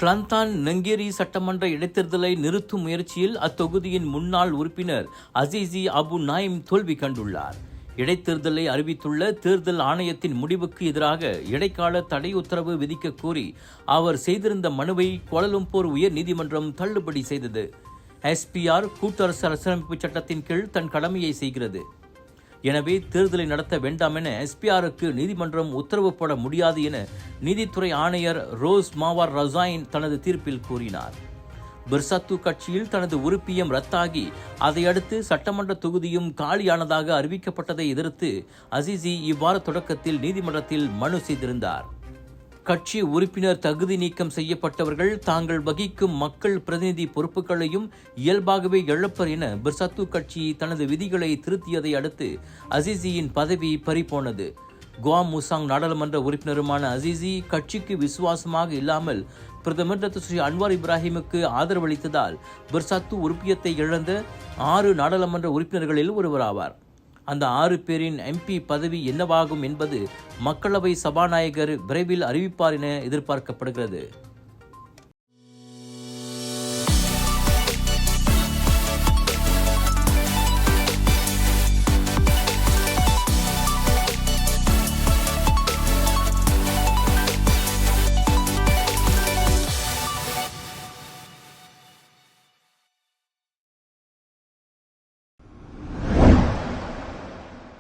கிளந்தான் நங்கேரி சட்டமன்ற இடைத்தேர்தலை நிறுத்தும் முயற்சியில் அத்தொகுதியின் முன்னாள் உறுப்பினர் அசீசி அபு நாயிம் தோல்வி கண்டுள்ளார். இடைத்தேர்தலை அறிவித்துள்ள தேர்தல் ஆணையத்தின் முடிவுக்கு எதிராக இடைக்கால தடை உத்தரவு விதிக்க கோரி அவர் செய்திருந்த மனுவை கோலாலம்பூர் உயர் நீதிமன்றம் தள்ளுபடி செய்தது. SPR கூட்டரசு அரசியலமைப்பு சட்டத்தின் கீழ் தன் கடமையை செய்கிறது. எனவே தேர்தலை நடத்த வேண்டாம் என SPRக்கு நீதிமன்றம் உத்தரவு போட முடியாது என நீதித்துறை ஆணையர் ரோஸ் மாவார் ரசாயின் தனது தீர்ப்பில் கூறினார். பெர்சத்து கட்சியில் தனது உறுப்பியம் ரத்தாகி அதையடுத்து சட்டமன்ற தொகுதியும் காலியானதாக அறிவிக்கப்பட்டதை எதிர்த்து அசீசி இவ்வார தொடக்கத்தில் நீதிமன்றத்தில் மனு செய்திருந்தார். கட்சி உறுப்பினர் தகுதி நீக்கம் செய்யப்பட்டவர்கள் தாங்கள் வகிக்கும் மக்கள் பிரதிநிதி பொறுப்புகளையும் இயல்பாகவே இழப்பர் என பெர்சத்து கட்சி தனது விதிகளை திருத்தியதை அடுத்து அசீசியின் பதவி பறிபோனது. குவாம் முசாங் நாடாளுமன்ற உறுப்பினருமான அசீசி கட்சிக்கு விசுவாசமாக இல்லாமல் பிரதமர் ஸ்ரீ அன்வார் இப்ராஹிமுக்கு ஆதரவளித்ததால் பெர்சத்து உறுப்பியத்தை இழந்த 6 நாடாளுமன்ற உறுப்பினர்களில் ஒருவராவார். அந்த 6 பேரின் MP பதவி என்னவாகும் என்பது மக்களவை சபாநாயகர் விரைவில் அறிவிப்பார் என எதிர்பார்க்கப்படுகிறது.